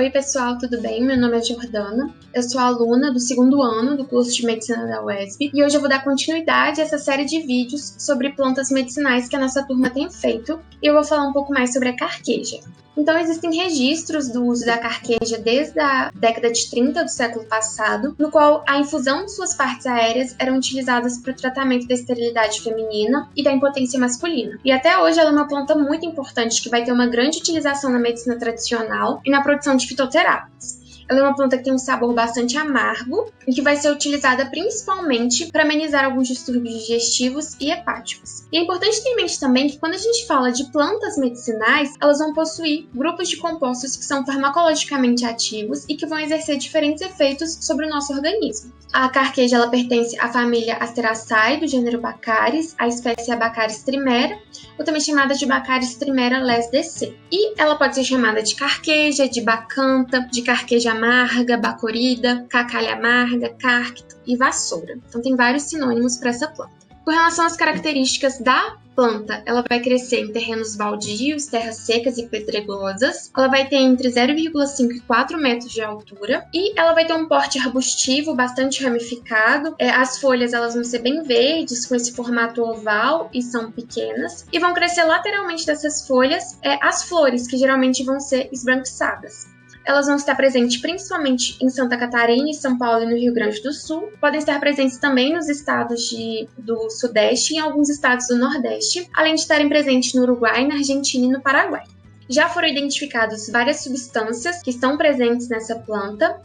Oi pessoal, tudo bem? Meu nome é Jordana, eu sou aluna do 2º ano do curso de Medicina da UESB e hoje eu vou dar continuidade a essa série de vídeos sobre plantas medicinais que a nossa turma tem feito e eu vou falar um pouco mais sobre a carqueja. Então existem registros do uso da carqueja desde a década de 30 do século passado, no qual a infusão de suas partes aéreas eram utilizadas para o tratamento da esterilidade feminina e da impotência masculina. E até hoje ela é uma planta muito importante que vai ter uma grande utilização na medicina tradicional e na produção de fitoterápicos. Ela é uma planta que tem um sabor bastante amargo e que vai ser utilizada principalmente para amenizar alguns distúrbios digestivos e hepáticos. E é importante ter em mente também que quando a gente fala de plantas medicinais, elas vão possuir grupos de compostos que são farmacologicamente ativos e que vão exercer diferentes efeitos sobre o nosso organismo. A carqueja ela pertence à família Asteraceae, do gênero Baccharis, a espécie é Baccharis trimera, ou também chamada de Baccharis trimera les.dc. E ela pode ser chamada de carqueja, de bacanta, de carqueja amarga, bacorida, cacalha amarga, cárquito e vassoura. Então tem vários sinônimos para essa planta. Com relação às características da planta, ela vai crescer em terrenos baldios, terras secas e pedregosas. Ela vai ter entre 0,5 e 4 metros de altura e ela vai ter um porte arbustivo bastante ramificado. As folhas elas vão ser bem verdes, com esse formato oval e são pequenas. E vão crescer lateralmente dessas folhas as flores, que geralmente vão ser esbranquiçadas. Elas vão estar presentes principalmente em Santa Catarina, em São Paulo e no Rio Grande do Sul. Podem estar presentes também nos estados do Sudeste e em alguns estados do Nordeste, além de estarem presentes no Uruguai, na Argentina e no Paraguai. Já foram identificadas várias substâncias que estão presentes nessa planta.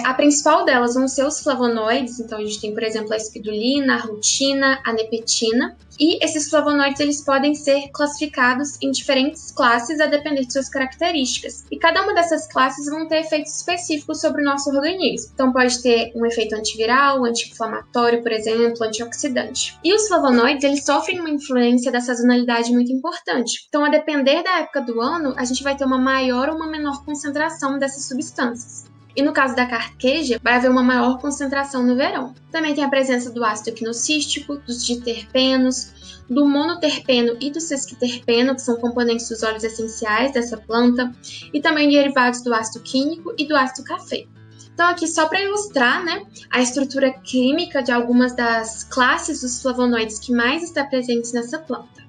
A principal delas vão ser os flavonoides, então a gente tem, por exemplo, a espidulina, a rutina, a nepetina. E esses flavonoides eles podem ser classificados em diferentes classes a depender de suas características. E cada uma dessas classes vão ter efeitos específicos sobre o nosso organismo. Então pode ter um efeito antiviral, anti-inflamatório, por exemplo, antioxidante. E os flavonoides eles sofrem uma influência da sazonalidade muito importante. Então a depender da época do ano, a gente vai ter uma maior ou uma menor concentração dessas substâncias. E no caso da carqueja, vai haver uma maior concentração no verão. Também tem a presença do ácido quinocístico, dos diterpenos, do monoterpeno e do sesquiterpeno, que são componentes dos óleos essenciais dessa planta, e também derivados do ácido químico e do ácido cafeico. Então aqui só para ilustrar, a estrutura química de algumas das classes dos flavonoides que mais está presentes nessa planta.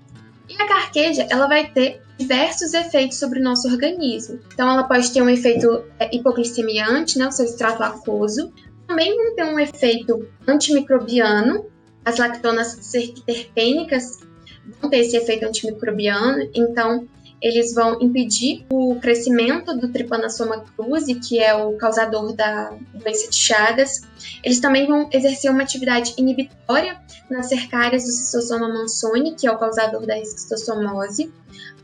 E a carqueja, ela vai ter diversos efeitos sobre o nosso organismo. Então, ela pode ter um efeito hipoglicemiante, o seu extrato aquoso. Também vão ter um efeito antimicrobiano. As lactonas serquiterpênicas vão ter esse efeito antimicrobiano. Então, eles vão impedir o crescimento do Trypanosoma cruzi, que é o causador da doença de Chagas. Eles também vão exercer uma atividade inibitória nas cercárias do Schistosoma mansoni, que é o causador da esquistossomose.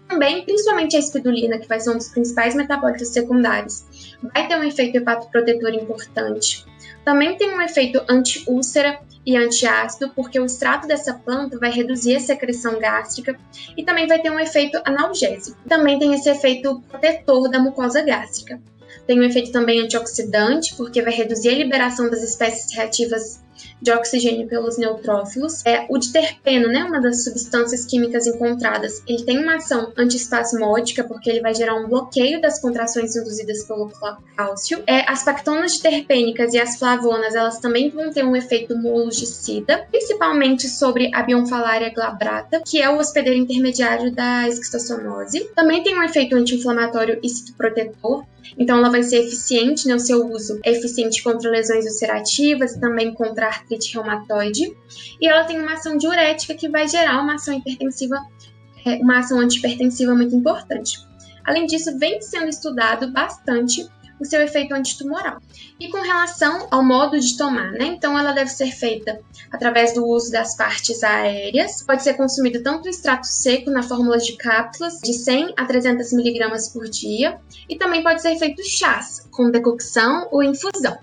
Também, principalmente a espidulina, que vai ser um dos principais metabólitos secundários, vai ter um efeito hepatoprotetor importante. Também tem um efeito anti-úlcera e antiácido, porque o extrato dessa planta vai reduzir a secreção gástrica e também vai ter um efeito analgésico. Também tem esse efeito protetor da mucosa gástrica. Tem um efeito também antioxidante, porque vai reduzir a liberação das espécies reativas de oxigênio pelos neutrófilos. O diterpeno, uma das substâncias químicas encontradas, ele tem uma ação antiespasmódica, porque ele vai gerar um bloqueio das contrações induzidas pelo cálcio. As pactonas diterpênicas e as flavonas, elas também vão ter um efeito molgicida, principalmente sobre a Bionfalaria glabrata, que é o hospedeiro intermediário da esquistossomose. Também tem um efeito anti-inflamatório e citoprotetor, então ela vai ser eficiente, o seu uso é eficiente contra lesões ulcerativas e também contra a artrite reumatoide. E ela tem uma ação diurética que vai gerar uma ação hipertensiva, uma ação antihipertensiva muito importante. Além disso, vem sendo estudado bastante o seu efeito antitumoral. E com relação ao modo de tomar, então ela deve ser feita através do uso das partes aéreas. Pode ser consumido tanto o extrato seco na fórmula de cápsulas de 100 a 300 mg por dia e também pode ser feito chás, com decocção ou infusão.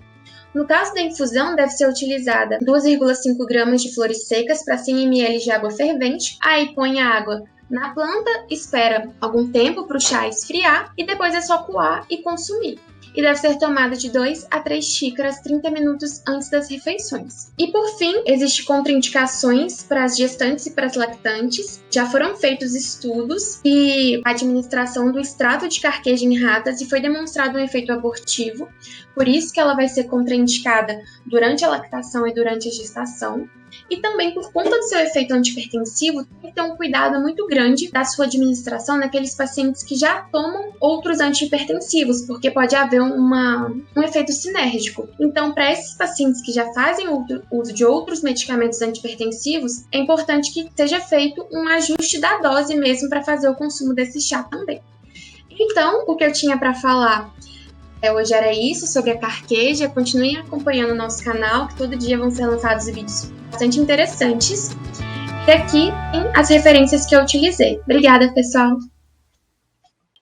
No caso da infusão, deve ser utilizada 2,5 gramas de flores secas para 100 ml de água fervente. Aí põe a água na planta, espera algum tempo para o chá esfriar e depois é só coar e consumir. e deve ser tomada de 2 a 3 xícaras 30 minutos antes das refeições. E por fim, existem contraindicações para as gestantes e para as lactantes. Já foram feitos estudos e a administração do extrato de carqueja em ratas e foi demonstrado um efeito abortivo, por isso que ela vai ser contraindicada durante a lactação e durante a gestação. E também, por conta do seu efeito antihipertensivo, tem que ter um cuidado muito grande da sua administração naqueles pacientes que já tomam outros antihipertensivos, porque pode haver um efeito sinérgico. Então, para esses pacientes que já fazem uso de outros medicamentos antihipertensivos, é importante que seja feito um ajuste da dose mesmo para fazer o consumo desse chá também. Então, o que eu tinha para falar hoje era isso sobre a carqueja. Continuem acompanhando o nosso canal, que todo dia vão ser lançados vídeos bastante interessantes. E aqui tem as referências que eu utilizei. Obrigada, pessoal!